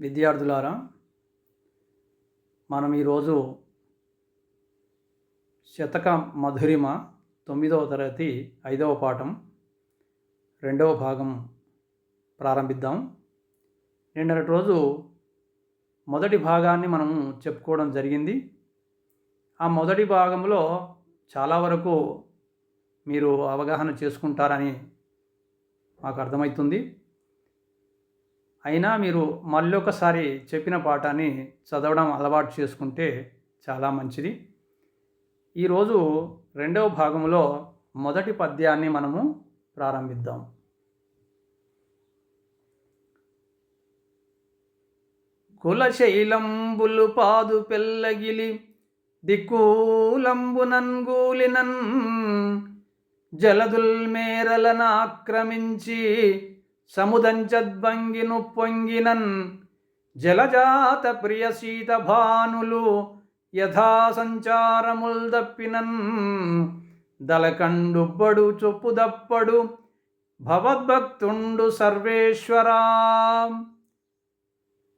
విద్యార్థులారా, మనం ఈరోజు శతక మధురిమ 9వ తరగతి 5వ పాఠం 2వ భాగం ప్రారంభిద్దాం. నిన్నటి రోజు మొదటి భాగాన్ని మనము చెప్పుకోవడం జరిగింది. ఆ మొదటి భాగంలో చాలా వరకు మీరు అవగాహన చేసుకుంటారని మాకు అర్థమవుతుంది. అయినా మీరు మళ్ళీ ఒకసారి చెప్పిన పాఠాన్ని చదవడం అలవాటు చేసుకుంటే చాలా మంచిది. ఈరోజు 2వ భాగంలో మొదటి పద్యాన్ని మనము ప్రారంభిద్దాం. కులశైలంబులు పాదు పెల్లగిలి దిక్కులంబునన్గూలినన్ జలదుల్మేరలను ఆక్రమించి సముదంచద్భంగిను పొంగినన్ జలజాత ప్రియ సీత భానులు యథా సంచారముల్ దప్పినన్ దలకండుబ్బడు చొప్పుదప్పడు భవద్భక్తుండు సర్వేశ్వరా.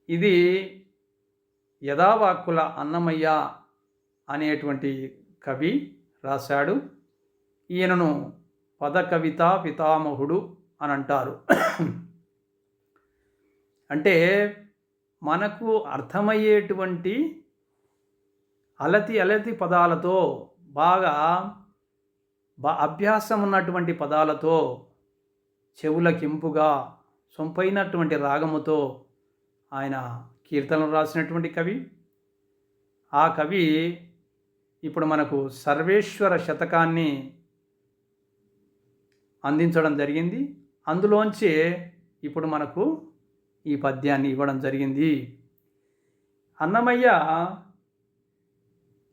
ఇది యథావాక్కుల అన్నమయ్య అనేటువంటి కవి రాశాడు. ఈయనను పదకవిత పితామహుడు అని అంటారు. అంటే మనకు అర్థమయ్యేటువంటి అలతి పదాలతో బాగా అభ్యాసం ఉన్నటువంటి పదాలతో చెవులకింపుగా సొంపైనటువంటి రాగముతో ఆయన కీర్తనలు రాసినటువంటి కవి. ఆ కవి ఇప్పుడు మనకు సర్వేశ్వర శతకాన్ని అందించడం జరిగింది. అందులోంచి ఇప్పుడు మనకు ఈ పద్యాన్ని ఇవ్వడం జరిగింది. అన్నమయ్య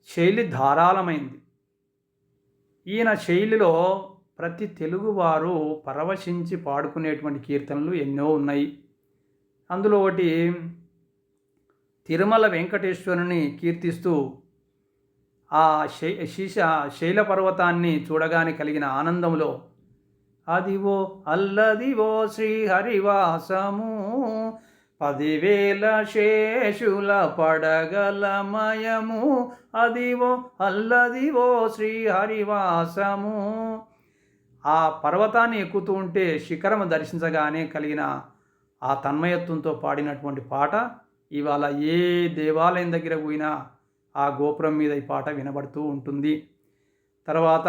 శైలి ధారాళమైంది. ఈయన శైలిలో ప్రతి తెలుగువారు పరవశించి పాడుకునేటువంటి కీర్తనలు ఎన్నో ఉన్నాయి. అందులో ఒకటి తిరుమల వెంకటేశ్వరుని కీర్తిస్తూ ఆ శైల పర్వతాన్ని చూడగానే కలిగిన ఆనందంలో అదివో అల్లదివో శ్రీహరివాసము 10,000 శేషుల పడగలమయము అదివో అల్లదివో శ్రీహరివాసము. ఆ పర్వతాన్ని ఎక్కుతూ ఉంటే శిఖరము దర్శించగానే కలిగిన ఆ తన్మయత్వంతో పాడినటువంటి పాట ఇవాళ ఏ దేవాలయం దగ్గర పోయినా ఆ గోపురం మీద ఈ పాట వినబడుతూ ఉంటుంది. తర్వాత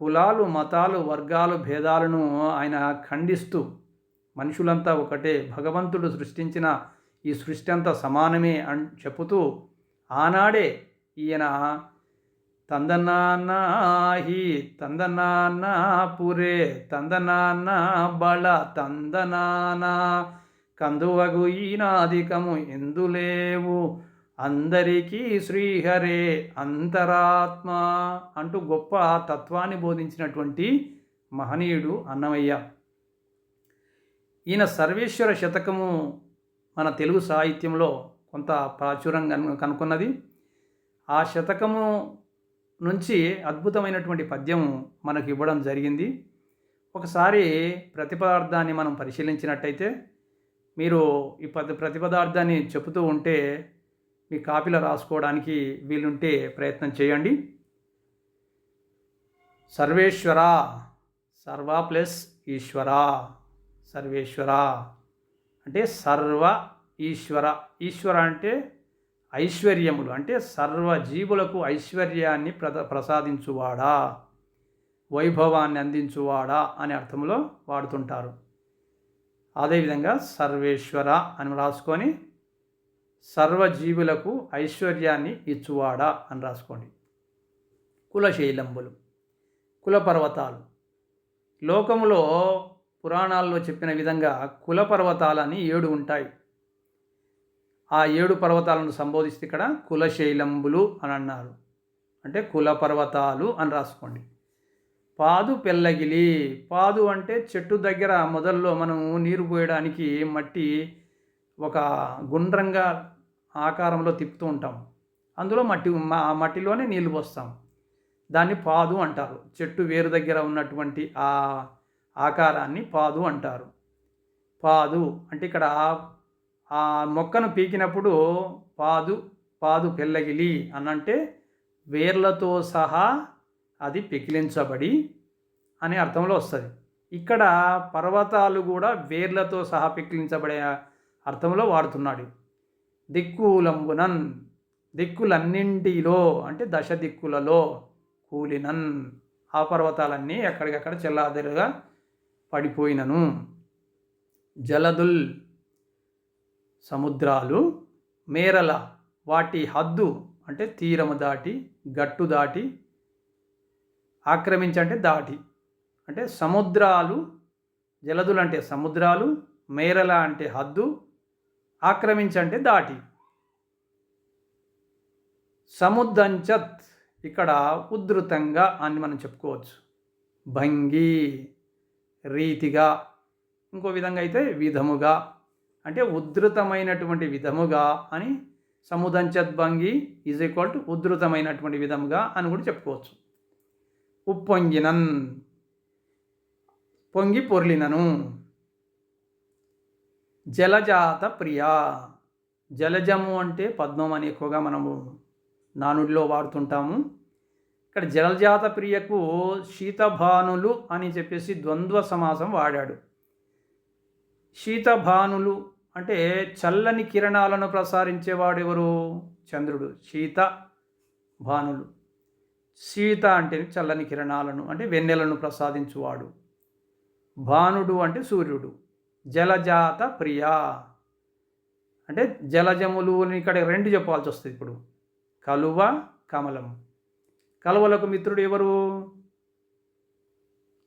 కులాలు, మతాలు, వర్గాలు, భేదాలను ఆయన ఖండిస్తూ మనుషులంతా ఒకటే, భగవంతుడు సృష్టించిన ఈ సృష్టి అంతా సమానమే అని చెప్పుతూ ఆనాడే ఈయన తందనాహి తందనాన్న పురే తందనాన్న బళ తందనాన కందువగు ఈనాదికము ఎందులేవు అందరికీ శ్రీహరే అంతరాత్మ అంటూ గొప్ప తత్వాన్ని బోధించినటువంటి మహనీయుడు అన్నమయ్య. ఈయన సర్వేశ్వర శతకము మన తెలుగు సాహిత్యంలో కొంత ప్రాచుర్యం కనుక్కున్నది. ఆ శతకము నుంచి అద్భుతమైనటువంటి పద్యము మనకు ఇవ్వడం జరిగింది. ఒకసారి ప్రతిపదార్థాన్ని మనం పరిశీలించినట్టయితే మీరు ఈ ప్రతిపదార్థాన్ని చెబుతూ ఉంటే మీ కాపీలో రాసుకోవడానికి వీలుంటే ప్రయత్నం చేయండి. సర్వేశ్వర, సర్వ ప్లస్ ఈశ్వర, సర్వేశ్వర అంటే సర్వ ఈశ్వర. ఈశ్వర అంటే ఐశ్వర్యములు, అంటే సర్వ జీవులకు ఐశ్వర్యాన్ని ప్రసాదించువాడా, వైభవాన్ని అందించువాడా అనే అర్థంలో వాడుతుంటారు. అదేవిధంగా సర్వేశ్వర అని రాసుకొని సర్వజీవులకు ఐశ్వర్యాన్ని ఇచ్చువాడా అని రాసుకోండి. కులశైలంబులు, కులపర్వతాలు. లోకములో పురాణాల్లో చెప్పిన విధంగా కులపర్వతాలని 7 ఉంటాయి. ఆ 7 పర్వతాలను సంబోధిస్తే ఇక్కడ కులశైలంబులు అని అన్నారు. అంటే కులపర్వతాలు అని రాసుకోండి. పాదు పెల్లగిలి. పాదు అంటే చెట్టు దగ్గర మొదల్లో మనం నీరు పోయడానికి మట్టి ఒక గుండ్రంగా ఆకారంలో తిప్పుతూ ఉంటాం. అందులో మట్టిలోనే నీళ్లు పోస్తాం. దాన్ని పాదు అంటారు. చెట్టు వేరు దగ్గర ఉన్నటువంటి ఆ ఆకారాన్ని పాదు అంటారు. పాదు అంటే ఇక్కడ ఆ మొక్కను పీకినప్పుడు పాదు పాదు పెళ్ళగిలి అనంటే వేర్లతో సహా అది పెకిలించబడి అనే అర్థంలో వస్తుంది. ఇక్కడ పర్వతాలు కూడా వేర్లతో సహా పెకిలించబడే అర్థంలో వాడుతున్నాడు. దిక్కులంబునన్, దిక్కులన్నింటిలో అంటే దశ దిక్కులలో కూలినన్, ఆ పర్వతాలన్నీ ఎక్కడికక్కడ చెల్లాదెరుగా పడిపోయినను. జలదుల్ సముద్రాలు, మేరల వాటి హద్దు అంటే తీరము దాటి, గట్టు దాటి, ఆక్రమించంటే దాటి, అంటే సముద్రాలు, జలదులు అంటే సముద్రాలు, మేరల అంటే హద్దు, ఆక్రమించంటే దాటి. సముద్దంచత్ ఇక్కడ ఉద్ధృతంగా అని మనం చెప్పుకోవచ్చు. భంగి రీతిగా, ఇంకో విధంగా అయితే విధముగా, అంటే ఉద్ధృతమైనటువంటి విధముగా అని. సముదంచత్ భంగి ఈజ్ ఈక్వల్ టు ఉద్ధృతమైనటువంటి విధముగా అని కూడా చెప్పుకోవచ్చు. ఉప్పొంగినన్ పొంగి పొర్లినను. జలజాత ప్రియ, జలజము అంటే పద్మం అని ఎక్కువగా మనము నానుడిలో వాడుతుంటాము. ఇక్కడ జలజాత ప్రియకు శీతభానులు అని చెప్పేసి ద్వంద్వ సమాసం వాడాడు. శీతభానులు అంటే చల్లని కిరణాలను ప్రసారించేవాడు ఎవరు? చంద్రుడు. శీత భానులు, శీత అంటే చల్లని కిరణాలను అంటే వెన్నెలను ప్రసాదించువాడు. భానుడు అంటే సూర్యుడు. జలజాత ప్రియ అంటే జలజములు ఇక్కడ రెండు చెప్పాల్సి వస్తుంది. ఇప్పుడు కలువ, కమలం. కలువలకు మిత్రుడు ఎవరు?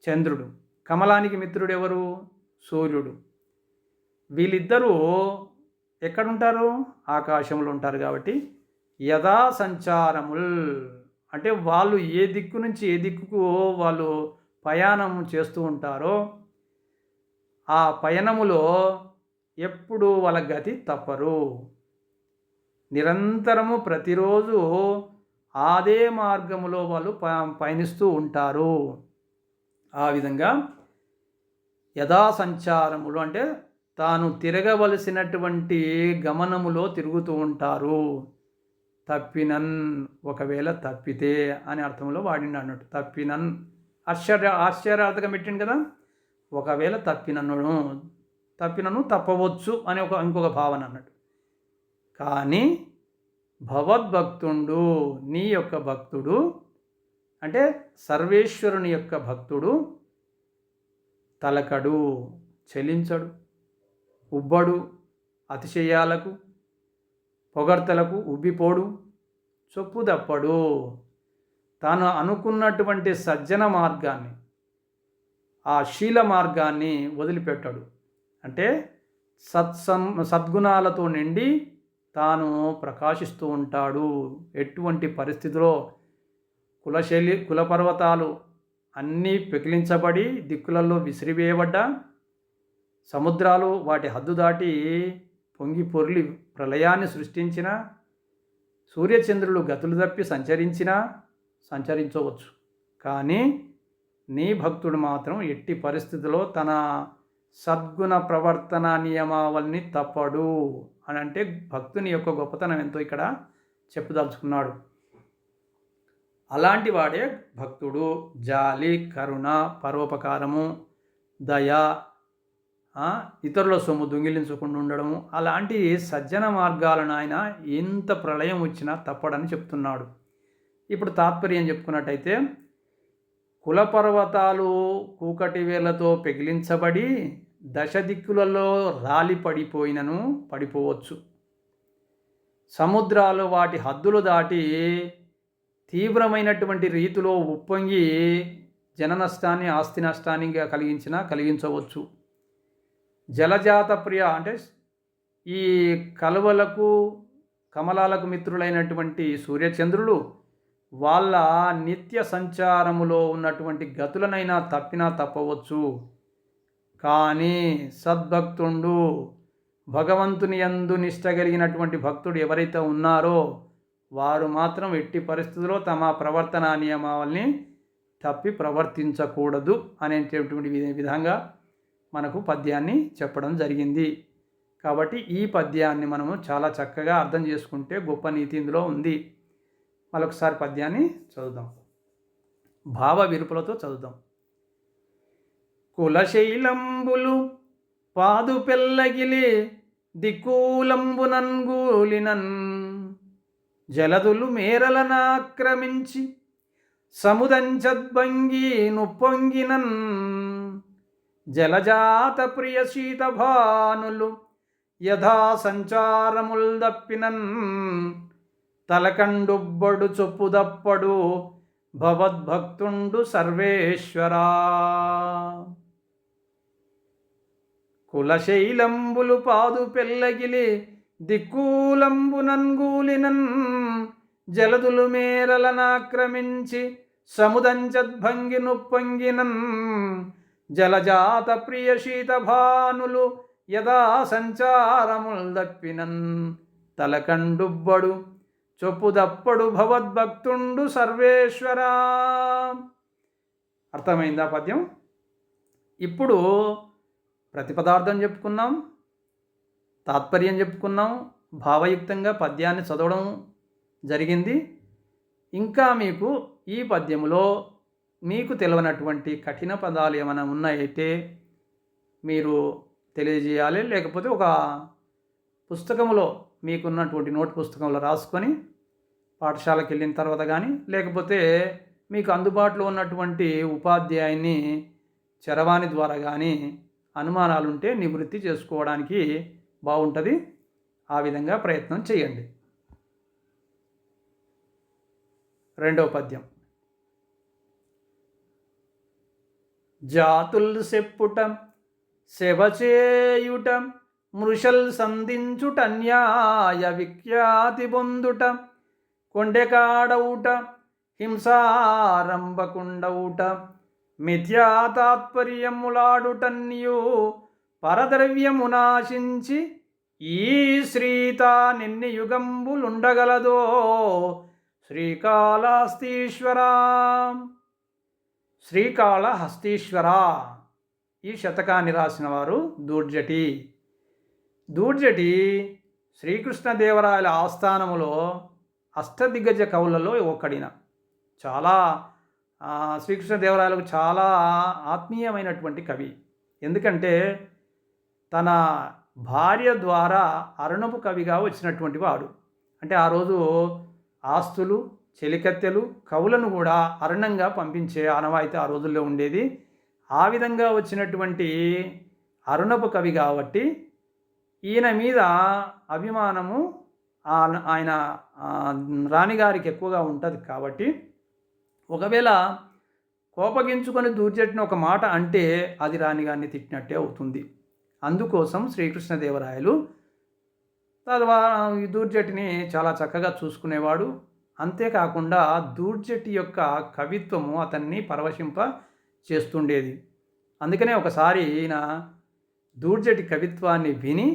చంద్రుడు. కమలానికి మిత్రుడు ఎవరు? సూర్యుడు. వీళ్ళిద్దరూ ఎక్కడుంటారు? ఆకాశంలో ఉంటారు. కాబట్టి యథా సంచారముల్ అంటే వాళ్ళు ఏ దిక్కు నుంచి ఏ దిక్కుకు వాళ్ళు ప్రయాణం చేస్తూ ఉంటారో ఆ పయనములో ఎప్పుడు వాళ్ళ గతి తప్పరు. నిరంతరము ప్రతిరోజు అదే మార్గములో వాళ్ళు పయనిస్తూ ఉంటారు. ఆ విధంగా యథా సంచారములు అంటే తాను తిరగవలసినటువంటి గమనములో తిరుగుతూ ఉంటారు. తప్పినన్ ఒకవేళ తప్పితే అని అర్థంలో వాడిండు అన్నట్టు. తప్పినన్ ఆశ్చర్యార్థకం పెట్టిండు కదా. ఒకవేళ తప్పినను తప్పవచ్చు అని ఇంకొక భావన అన్నట్టు. కానీ భగవద్భక్తుడు, నీ యొక్క భక్తుడు అంటే సర్వేశ్వరుని యొక్క భక్తుడు తలకడు, చెలించడు, ఉబ్బడు, అతిశయాలకు పొగడ్తలకు ఉబ్బిపోడు, చొప్పు తప్పడు. తాను అనుకున్నటువంటి సజ్జన మార్గాన్ని, ఆ శీల మార్గాన్ని వదిలిపెట్టాడు. అంటే సద్గుణాలతో నిండి తాను ప్రకాశిస్తూ ఉంటాడు. ఎటువంటి పరిస్థితిలో కులపర్వతాలు అన్నీ పెకిలించబడి దిక్కులలో విసిరివేయబడ్డా, సముద్రాలు వాటి హద్దు దాటి పొంగి పొర్లి ప్రళయాన్ని సృష్టించిన, సూర్యచంద్రులు గతులు తప్పి సంచరించవచ్చు. కానీ నీ భక్తుడు మాత్రం ఎట్టి పరిస్థితిలో తన సద్గుణ ప్రవర్తన నియమావల్ని తప్పడు అని అంటే భక్తుని యొక్క గొప్పతనం ఎంతో ఇక్కడ చెప్పదలుచుకున్నాడు. అలాంటి వాడే భక్తుడు. జాలి, కరుణ, పరోపకారము, దయ, ఇతరుల సొమ్ము దొంగిలించకుండా ఉండడము, అలాంటి సజ్జన మార్గాలను ఆయన ఎంత ప్రళయం వచ్చినా తప్పడని చెప్తున్నాడు. ఇప్పుడు తాత్పర్యం చెప్పుకున్నట్టయితే కులపర్వతాలు కూకటి వేళ్లతో పెగిలించబడి దశ దిక్కులలో రాలి పడిపోవచ్చు. సముద్రాలు వాటి హద్దులు దాటి తీవ్రమైనటువంటి రీతిలో ఉప్పొంగి జన నష్టాన్ని, ఆస్తి నష్టాన్ని కలిగించవచ్చు. జలజాత ప్రియ అంటే ఈ కలువలకు, కమలాలకు మిత్రులైనటువంటి సూర్యచంద్రులు వాళ్ళ నిత్య సంచారములో ఉన్నటువంటి గతులనైనా తప్పినా తప్పవచ్చు. కానీ సద్భక్తుడు, భగవంతుని యందు నిష్ట కలిగినటువంటి భక్తుడు ఎవరైతే ఉన్నారో వారు మాత్రం ఎట్టి పరిస్థితుల్లో తమ ప్రవర్తన నియమావల్ని తప్పి ప్రవర్తించకూడదు అనేటటువంటి విధంగా మనకు పద్యాన్ని చెప్పడం జరిగింది. కాబట్టి ఈ పద్యాన్ని మనము చాలా చక్కగా అర్థం చేసుకుంటే గొప్ప నీతి ఇందులో ఉంది. మరొకసారి పద్యాన్ని చదువుదాం, భావ విరుపులతో చదువుదాం. కులశైలంబులు పాదు పెల్లగిలి దిక్కులంబునంగూలినన్ జలదులు మేరలనాక్రమించి సముదంచద్భంగి నుప్పొంగినన్ జలజాత ప్రియ శీతభానులు యథా సంచారముల్ దప్పినన్ తలకండుబ్బడు చొప్పుదప్పడు భవద్భక్తుండు సర్వేశ్వరా. కులశైలంబులు పాదు పెల్లగిలి దిక్కులంబునంగూలినన్ జలదులు మేరలనాక్రమించి సముదంచద్భంగి నుప్పొంగినన్ జలజాత ప్రియ శీతభానులు యథా సంచారముల్ దప్పినన్ తలకండుబ్బడు చొప్పుదప్పడు భవద్భక్తుండు సర్వేశ్వరా. అర్థమైందా పద్యం? ఇప్పుడు ప్రతిపదార్థం చెప్పుకున్నాం, తాత్పర్యం చెప్పుకున్నాం, భావయుక్తంగా పద్యాన్ని చదవడం జరిగింది. ఇంకా మీకు ఈ పద్యములో మీకు తెలియనటువంటి కఠిన పదాలు ఏమైనా ఉన్నాయైతే మీరు తెలియజేయాలి. లేకపోతే ఒక పుస్తకంలో మీకున్నటువంటి నోట్ పుస్తకంలో రాసుకొని పాఠశాలకు వెళ్ళిన తర్వాత కానీ, లేకపోతే మీకు అందుబాటులో ఉన్నటువంటి ఉపాధ్యాయుని చరవాణి ద్వారా కానీ అనుమానాలుంటే నివృత్తి చేసుకోవడానికి బాగుంటుంది. ఆ విధంగా ప్రయత్నం చేయండి. రెండవ పద్యం. జాతుల్ సెప్పుట శవచేయుట మృషల్ సంధించుట న్యాయ విఖ్యాతి పొందుట కొండెకాడవుట హింసారంభకుండవుట మిథ్యా తాత్పర్యములాడుటన్యు పరద్రవ్యమునాశించి ఈ శ్రీత నిన్ని యుగంబులుండగలదో శ్రీకాళహస్తీశ్వరా. శ్రీకాళహస్తీశ్వరా ఈ శతకాన్ని రాసిన వారు దూర్జటి. దూర్జటి శ్రీకృష్ణదేవరాయల ఆస్థానములో అష్టదిగ్గజ కవులలో ఒకడిన. చాలా శ్రీకృష్ణదేవరాయలకు చాలా ఆత్మీయమైనటువంటి కవి. ఎందుకంటే తన భార్య ద్వారా అరుణపు కవిగా వచ్చినటువంటి వాడు. అంటే ఆ రోజు ఆస్తులు, చెలికత్తెలు, కవులను కూడా అరణంగా పంపించే ఆనవాయితీ ఆ రోజుల్లో ఉండేది. ఆ విధంగా వచ్చినటువంటి అరుణపు కవి కాబట్టి ఈయన మీద అభిమానము ఆయన రాణిగారికి ఎక్కువగా ఉంటుంది. కాబట్టి ఒకవేళ కోపగించుకొని దూర్జటిని ఒక మాట అంటే అది రాణిగారిని తిట్టినట్టే అవుతుంది. అందుకోసం శ్రీకృష్ణదేవరాయలు ఈ దూర్జటిని చాలా చక్కగా చూసుకునేవాడు. అంతేకాకుండా దూర్జటి యొక్క కవిత్వము అతన్ని పరవశింప చేస్తుండేది. అందుకనే ఒకసారి ఈయన దూర్జటి కవిత్వాన్ని విని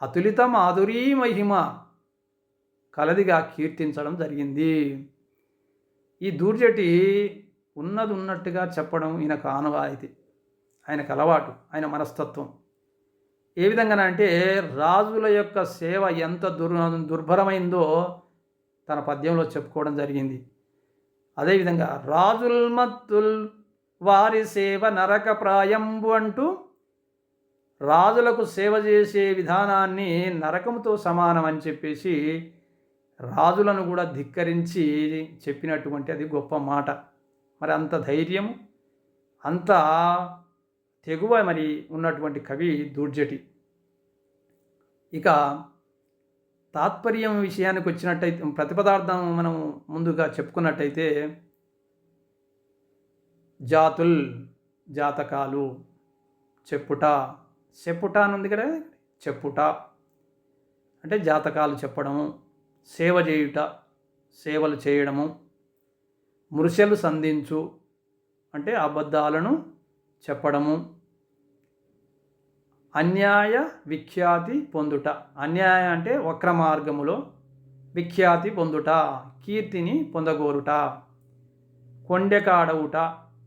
అతులిత మాధురీ మహిమ కలదిగా కీర్తించడం జరిగింది. ఈ దూర్జటి ఉన్నది ఉన్నట్టుగా చెప్పడం ఈయనకు ఆనవాయితీ, ఆయనకు అలవాటు, ఆయన మనస్తత్వం. ఏ విధంగానంటే రాజుల యొక్క సేవ ఎంత దుర్భరమైందో తన పద్యంలో చెప్పుకోవడం జరిగింది. అదేవిధంగా రాజుల్ మత్తుల్ వారి సేవ నరక ప్రాయంబు అంటూ రాజులకు సేవ చేసే విధానాన్ని నరకముతో సమానం అని చెప్పేసి రాజులను కూడా ధిక్కరించి చెప్పినటువంటి అది గొప్ప మాట. మరి అంత ధైర్యము, అంత తెగువ మరి ఉన్నటువంటి కవి దూర్జటి. ఇక తాత్పర్యం విషయానికి వచ్చినట్టయితే, ప్రతిపదార్థం మనం ముందుగా చెప్పుకున్నట్టయితే జాతుల్ జాతకాలు, చెప్పుట చెప్పుట అని ఉంది కదా, చెప్పుట అంటే జాతకాలు చెప్పడము, సేవ చేయుట సేవలు చేయడము, మృషలు సంధించు అంటే అబద్ధాలను చెప్పడము, అన్యాయ విఖ్యాతి పొందుట, అన్యాయ అంటే వక్ర మార్గములో, విఖ్యాతి పొందుట కీర్తిని పొందగోరుట, కొండెకాడవుట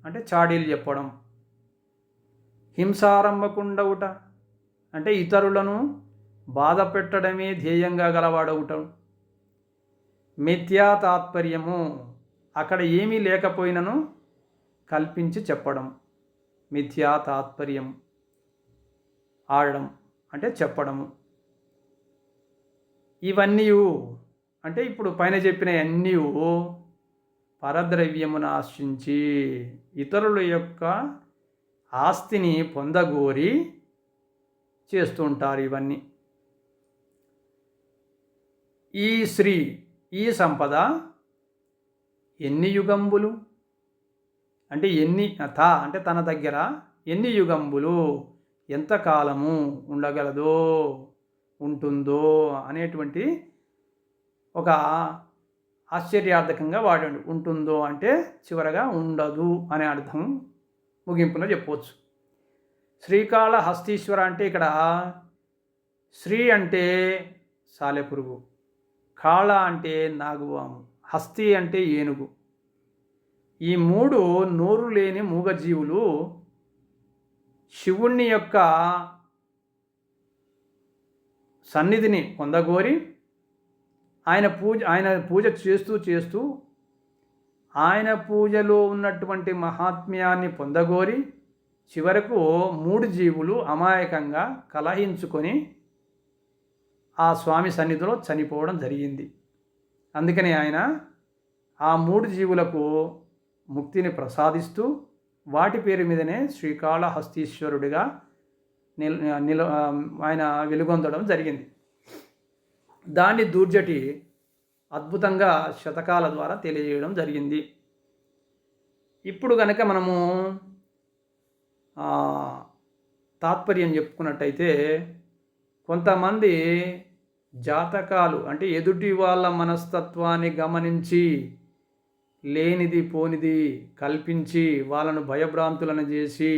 అంటే చాడీలు చెప్పడం, హింసారంభకుండవుట అంటే ఇతరులను బాధ పెట్టడమే ధ్యేయంగా గలవాడవుట. మిథ్యా తాత్పర్యము అక్కడ ఏమీ లేకపోయినను కల్పించి చెప్పడం. మిథ్యా తాత్పర్యం ఆడడం అంటే చెప్పడము. ఇవన్నీ అంటే ఇప్పుడు పైన చెప్పిన అన్నీ పరద్రవ్యమును ఆశించి ఇతరుల యొక్క ఆస్తిని పొందగోరి చేస్తూ ఉంటారు. ఇవన్నీ ఈ శ్రీ ఈ సంపద ఎన్ని యుగంబులు అంటే ఎన్ని అంటే తన దగ్గర ఎన్ని యుగంబులు ఎంతకాలము ఉండగలదో ఉంటుందో అనేటువంటి ఒక ఆశ్చర్యార్థకంగా వాడాడు. ఉంటుందో అంటే చివరగా ఉండదు అనే అర్థం ముగింపులో చెప్పవచ్చు. శ్రీకాళహస్తీశ్వర అంటే ఇక్కడ శ్రీ అంటే సాలెపురుగు, కాళ అంటే నాగువాము, హస్తి అంటే ఏనుగు. ఈ మూడు నోరు లేని మూగజీవులు శివుణ్ణి యొక్క సన్నిధిని పొందగోరి ఆయన పూజ చేస్తూ ఆయన పూజలో ఉన్నటువంటి మహాత్మ్యాన్ని పొందగోరి చివరకు మూడు జీవులు అమాయకంగా కలహించుకొని ఆ స్వామి సన్నిధిలో చనిపోవడం జరిగింది. అందుకని ఆయన ఆ మూడు జీవులకు ముక్తిని ప్రసాదిస్తూ వాటి పేరు మీదనే శ్రీకాళహస్తీశ్వరుడిగా ఆయన వెలుగొందడం జరిగింది. దాన్ని దూర్జటి అద్భుతంగా శతకాల ద్వారా తెలియజేయడం జరిగింది. ఇప్పుడు కనుక మనము తాత్పర్యం చెప్పుకున్నట్టయితే కొంతమంది జాతకాలు అంటే ఎదుటి వాళ్ళ మనస్తత్వాన్ని గమనించి లేనిది పోనిది కల్పించి వాళ్ళను భయభ్రాంతులను చేసి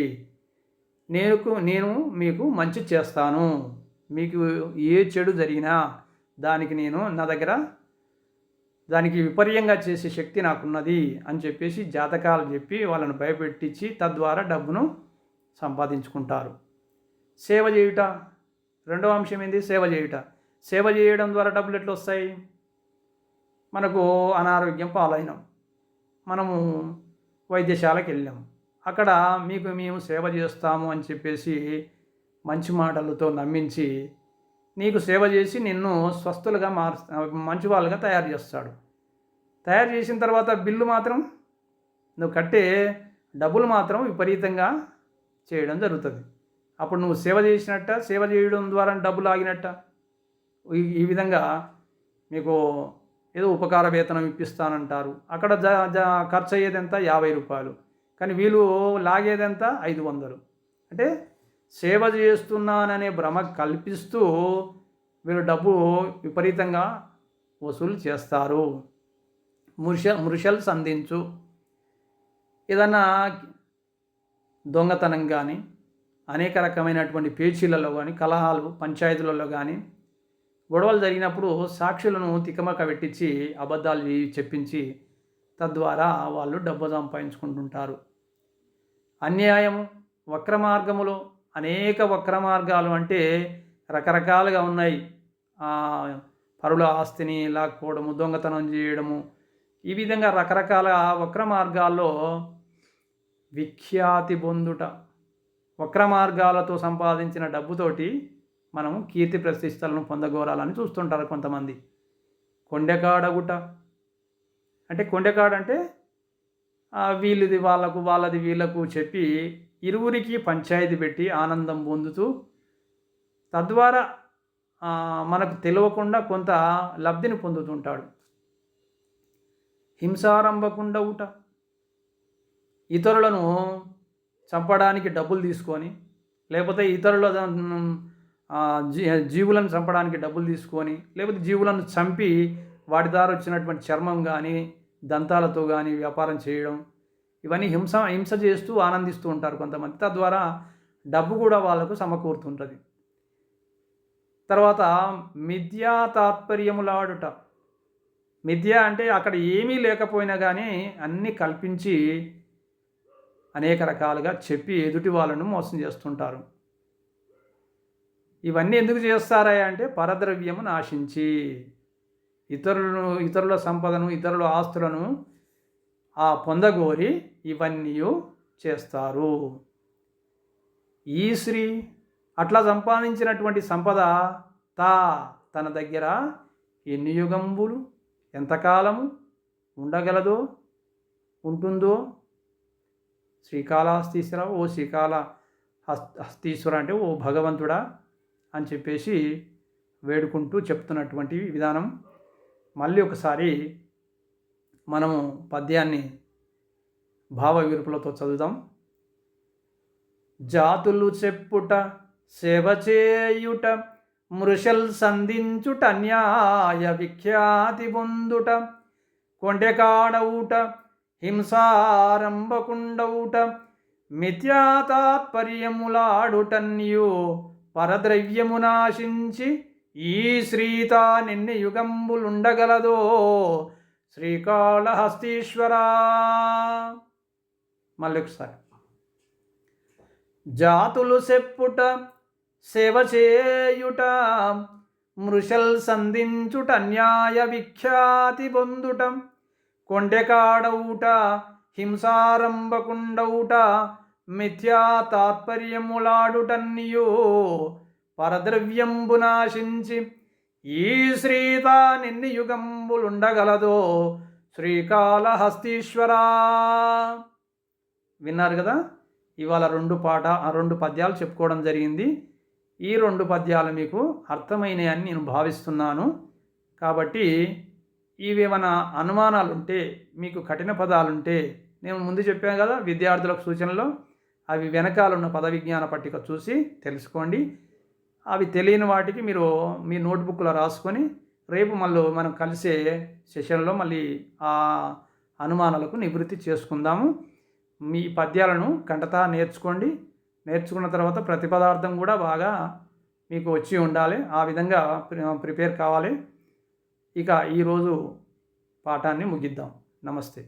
నేను మీకు మంచి చేస్తాను, మీకు ఏ చెడు జరిగినా దానికి నేను నా దగ్గర దానికి విపర్యంగా చేసే శక్తి నాకున్నది అని చెప్పేసి జాతకాలు చెప్పి వాళ్ళను భయపెట్టించి తద్వారా డబ్బును సంపాదించుకుంటారు. సేవ చేయుట రెండవ అంశం ఏంది? సేవ చేయుట. సేవ చేయడం ద్వారా డబ్బులు ఎట్లా వస్తాయి? మనకు అనారోగ్యం పాలైనాం, మనము వైద్యశాలకు వెళ్ళాం, అక్కడ మీకు మేము సేవ చేస్తాము అని చెప్పేసి మంచి మాటలతో నమ్మించి నీకు సేవ చేసి నిన్ను స్వస్థులుగా మంచి వాళ్ళుగా తయారు చేస్తాడు. తయారు చేసిన తర్వాత బిల్లు మాత్రం నువ్వు కట్టే డబ్బులు మాత్రం విపరీతంగా చేయడం జరుగుతుంది. అప్పుడు నువ్వు సేవ చేసినట్ట, సేవ చేయడం ద్వారా డబ్బులు ఆగినట్ట. ఈ విధంగా మీకు ఏదో ఉపకార వేతనం ఇప్పిస్తానంటారు, అక్కడ ఖర్చు అయ్యేది ఎంత? 50 రూపాయలు, కానీ వీళ్ళు లాగేదెంత? 500. అంటే సేవ చేస్తున్నాననే భ్రమ కల్పిస్తూ వీళ్ళు డబ్బు విపరీతంగా వసూలు చేస్తారు. మురుషలు సంధించు ఏదన్నా దొంగతనం కానీ అనేక రకమైనటువంటి పేచీలలో కానీ కలహాలు పంచాయతీలలో కానీ గొడవలు జరిగినప్పుడు సాక్షులను తికమక పెట్టించి అబద్ధాలు చెప్పించి తద్వారా వాళ్ళు డబ్బు సంపాదించుకుంటుంటారు. అన్యాయము వక్ర మార్గములో అనేక వక్ర మార్గాలు అంటే రకరకాలుగా ఉన్నాయి. పరుల ఆస్తిని లాక్కోవడము, దొంగతనం చేయడము, ఈ విధంగా రకరకాల వక్ర మార్గాల్లో విఖ్యాతి పొందుట. వక్ర మార్గాలతో సంపాదించిన డబ్బుతోటి మనము కీర్తి ప్రతిష్టలను పొందగోరాలని చూస్తుంటారు కొంతమంది. కొండెకాడగుట అంటే కొండెకాడంటే వీళ్ళది వాళ్ళకు వాళ్ళది వీళ్ళకు చెప్పి ఇరువురికి పంచాయతీ పెట్టి ఆనందం పొందుతూ తద్వారా మనకు తెలియకుండా కొంత లబ్ధిని పొందుతుంటాడు. హింసారంభకుండా ఊట ఇతరులను చంపడానికి డబ్బులు తీసుకొని, లేకపోతే ఇతరుల జీవులను చంపడానికి డబ్బులు తీసుకొని, లేకపోతే జీవులను చంపి వాటి ద్వారా వచ్చినటువంటి చర్మం కానీ దంతాలతో కానీ వ్యాపారం చేయడం, ఇవన్నీ హింస చేస్తూ ఆనందిస్తూ ఉంటారు కొంతమంది. తద్వారా డబ్బు కూడా వాళ్ళకు సమకూరుతుంటుంది. తర్వాత మిథ్యా తాత్పర్యములాడుట. మిథ్య అంటే అక్కడ ఏమీ లేకపోయినా కానీ అన్నీ కల్పించి అనేక రకాలుగా చెప్పి ఎదుటి వాళ్ళను మోసం చేస్తుంటారు. ఇవన్నీ ఎందుకు చేస్తారా అంటే పరద్రవ్యము నాశించి, ఇతరుల సంపదను, ఇతరుల ఆస్తులను పొందగోరి ఇవన్నీ చేస్తారు. ఈ శ్రీ అట్లా సంపాదించినటువంటి సంపద తన దగ్గర ఎన్ని యుగంబులు, ఎంతకాలము ఉండగలదో, ఉంటుందో. శ్రీకాళహస్తీశ్వర, ఓ హస్తీశ్వర అంటే ఓ భగవంతుడా అని చెప్పేసి వేడుకుంటూ చెప్తున్నటువంటి విధానం. మళ్ళీ ఒకసారి మనము పద్యాన్ని భావ విరుపులతో చదువుదాం. జాతులు చెప్పుట, సేవ చేయుట, మృషల్ సంధించుట, న్యాయ విఖ్యాతి పొందుట, కొండెకాడవుట, హింసారంభకుండవుట, మిథ్యాతాత్పర్యములాడుటన్యు పరద్రవ్యము నాశించి ఈ శ్రీతా నిన్ని యుగంబులుండగలదో శ్రీకాళహస్తీశ్వరా. మళ్ళీ ఒకసారి. జాతులు చెప్పుట, సేవ చేయుట, మృషల్ సంధించుట, న్యాయ విఖ్యాతి పొందుట, కొండెకాడవుట, హింసారంభకుండవుట, మిథ్యా తాత్పర్యములాడుటన్యు పరద్రవ్యంబు నాశించి ఈ శ్రీత నిన్ని యుగంబులుండగలదో శ్రీకాళహస్తీశ్వరా. విన్నారు కదా. ఇవాళ రెండు పద్యాలు చెప్పుకోవడం జరిగింది. ఈ 2 పద్యాలు మీకు అర్థమైనాయని నేను భావిస్తున్నాను. కాబట్టి ఇవేమైనా అనుమానాలుంటే, మీకు కఠిన పదాలుంటే, నేను ముందు చెప్పాను కదా విద్యార్థులకు సూచనలో, అవి వెనకాలన్న పద విజ్ఞాన పట్టిక చూసి తెలుసుకోండి. అవి తెలియని వాటికి మీరు మీ నోట్బుక్లో రాసుకొని రేపు మళ్ళీ మనం కలిసే సెషన్లో మళ్ళీ ఆ అనుమానాలకు నివృత్తి చేసుకుందాము. మీ పద్యాలను కంటతా నేర్చుకోండి. నేర్చుకున్న తర్వాత ప్రతిపదార్థం కూడా బాగా మీకు వచ్చి ఉండాలి. ఆ విధంగా ప్రిపేర్ కావాలి. ఇక ఈరోజు పాఠాన్ని ముగిద్దాం. నమస్తే.